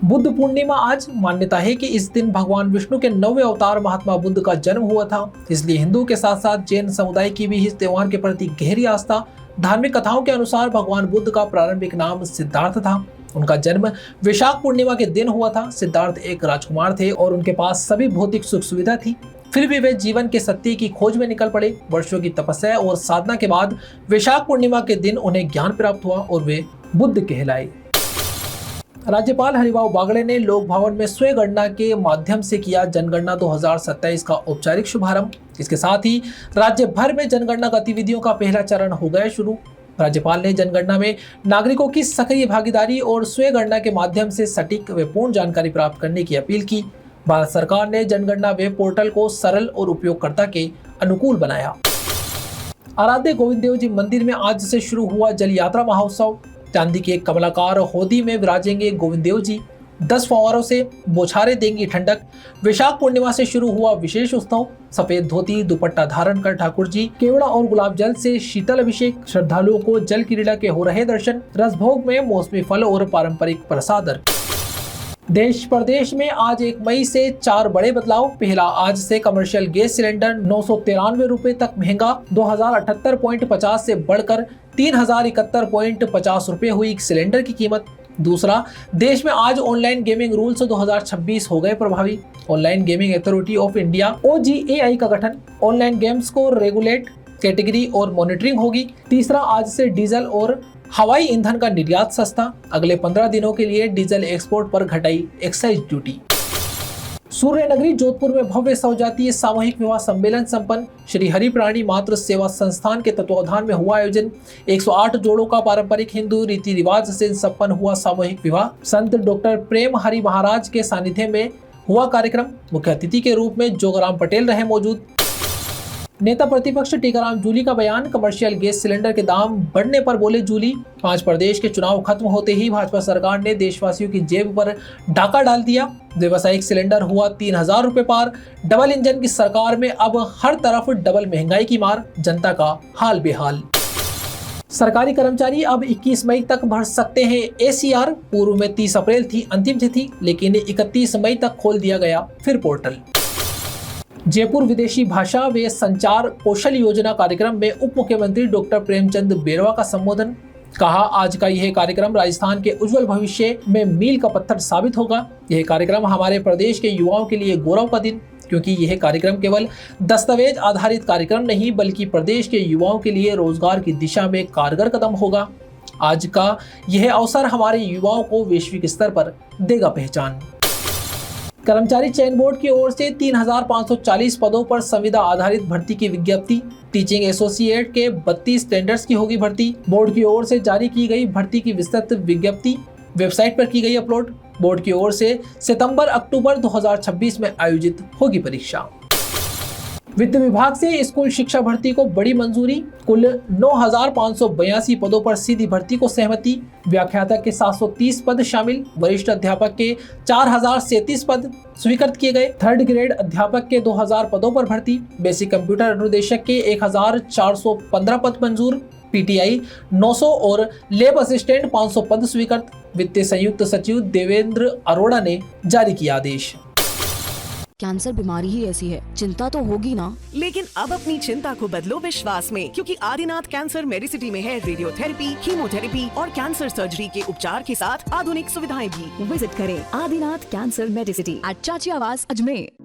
बुद्ध पूर्णिमा आज मान्यता है कि इस दिन भगवान विष्णु के 9वें अवतार महात्मा बुद्ध का जन्म हुआ था। इसलिए हिंदू के साथ साथ जैन समुदाय की भी इस त्योहार के प्रति गहरी आस्था। धार्मिक कथाओं के अनुसार भगवान बुद्ध का प्रारंभिक नाम सिद्धार्थ था। उनका जन्म वैशाख पूर्णिमा के दिन हुआ था। सिद्धार्थ एक राजकुमार थे और उनके पास सभी भौतिक सुख सुविधा थी। फिर भी वे जीवन के सत्य की खोज में निकल पड़े। वर्षों की तपस्या और साधना के बाद वैशाख पूर्णिमा के दिन उन्हें ज्ञान प्राप्त हुआ और वे बुद्ध कहलाए। राज्यपाल हरिभाऊ बागड़े ने लोक भवन में स्वयं गणना के माध्यम से किया जनगणना 2027 का औपचारिक शुभारंभ। इसके साथ ही राज्य भर में जनगणना गतिविधियों का पहला चरण हो गया शुरू। राज्यपाल ने जनगणना में नागरिकों की सक्रिय भागीदारी और स्वयं गणना के माध्यम से सटीक व पूर्ण जानकारी प्राप्त करने की अपील की। भारत सरकार ने जनगणना वेब पोर्टल को सरल और उपयोगकर्ता के अनुकूल बनाया। आराध्य गोविंद देव जी मंदिर में आज से शुरू हुआ जल यात्रा महोत्सव। चांदी के कमलाकार होदी में विराजेंगे गोविंद देव जी। 10 फव्वारों से बौछारें देंगी ठंडक। वैशाख पूर्णिमा से शुरू हुआ विशेष उत्सव। सफेद धोती दुपट्टा धारण कर ठाकुर जी केवड़ा और गुलाब जल से शीतल अभिषेक। श्रद्धालुओं को जल क्रीड़ा के हो रहे दर्शन। रसभोग में मौसमी फल और पारंपरिक प्रसाद। देश प्रदेश में आज 1 मई से 4 बड़े बदलाव। पहला, आज से कमर्शियल गैस सिलेंडर 993 रुपए तक महंगा। 2078.50 से बढ़कर 3071.50 रुपए हुई सिलेंडर की कीमत। दूसरा, देश में आज ऑनलाइन गेमिंग रूल्स 2026 हो गए प्रभावी। Online gaming authority of India OGAI का गठन। ऑनलाइन गेम्स को रेगुलेट, कैटेगरी और मॉनिटरिंग होगी। तीसरा, आज से डीजल और हवाई ईंधन का निर्यात सस्ता। अगले 15 दिनों के लिए डीजल एक्सपोर्ट पर घटाई एक्साइज ड्यूटी। सूर्य नगरी जोधपुर में भव्य सौजातीय सामूहिक विवाह सम्मेलन संपन्न। श्री हरि प्राणी मातृ सेवा संस्थान के तत्वावधान में हुआ आयोजन। 108 जोड़ों का पारंपरिक हिंदू रीति रिवाज से संपन्न हुआ सामूहिक विवाह। संत डॉक्टर प्रेम हरि महाराज के सानिध्य में हुआ कार्यक्रम। मुख्य अतिथि के रूप में जोगराम पटेल रहे मौजूद। नेता प्रतिपक्ष टीकाराम जूली का बयान। कमर्शियल गैस सिलेंडर के दाम बढ़ने पर बोले जूली। 5 प्रदेश के चुनाव खत्म होते ही भाजपा सरकार ने देशवासियों की जेब पर डाका डाल दिया। व्यावसायिक सिलेंडर हुआ 3000 रुपए पार। डबल इंजन की सरकार में अब हर तरफ डबल महंगाई की मार। जनता का हाल बेहाल। सरकारी कर्मचारी अब 21 मई तक भर सकते हैं ACR। पूर्व में 30 अप्रैल थी अंतिम तिथि, लेकिन 31 मई तक खोल दिया गया फिर पोर्टल। जयपुर विदेशी भाषा व संचार कौशल योजना कार्यक्रम में उप मुख्यमंत्री डॉक्टर प्रेमचंद बेरवा का संबोधन। कहा, आज का यह कार्यक्रम राजस्थान के उज्जवल भविष्य में मील का पत्थर साबित होगा। यह कार्यक्रम हमारे प्रदेश के युवाओं के लिए गौरव का दिन, क्योंकि यह कार्यक्रम केवल दस्तावेज आधारित कार्यक्रम नहीं बल्कि प्रदेश के युवाओं के लिए रोजगार की दिशा में कारगर कदम होगा। आज का यह अवसर हमारे युवाओं को वैश्विक स्तर पर देगा पहचान। कर्मचारी चयन बोर्ड की ओर से 3540 पदों पर संविदा आधारित भर्ती की विज्ञप्ति। टीचिंग एसोसिएट के 32 टेंडर्स की होगी भर्ती। बोर्ड की ओर से जारी की गई भर्ती की विस्तृत विज्ञप्ति वेबसाइट पर की गई अपलोड। बोर्ड की ओर से सितंबर-अक्टूबर 2026 में आयोजित होगी परीक्षा। वित्त विभाग से स्कूल शिक्षा भर्ती को बड़ी मंजूरी। कुल 9582 पदों पर सीधी भर्ती को सहमति। व्याख्याता के 730 पद शामिल। वरिष्ठ अध्यापक के 4037 पद स्वीकृत किए गए। 3rd ग्रेड अध्यापक के 2000 पदों पर भर्ती। बेसिक कंप्यूटर अनुदेशक के 1415 पद मंजूर। PTI 900 और लैब असिस्टेंट 500 पद स्वीकृत। वित्तीय संयुक्त सचिव देवेंद्र अरोड़ा ने जारी किया आदेश। कैंसर बीमारी ही ऐसी है, चिंता तो होगी ना। लेकिन अब अपनी चिंता को बदलो विश्वास में, क्योंकि आदिनाथ कैंसर मेडिसिटी में है रेडियोथेरेपी, कीमोथेरेपी और कैंसर सर्जरी के उपचार के साथ आधुनिक सुविधाएं भी। विजिट करें आदिनाथ कैंसर मेडिसिटी एट चाची आवास अजमेर।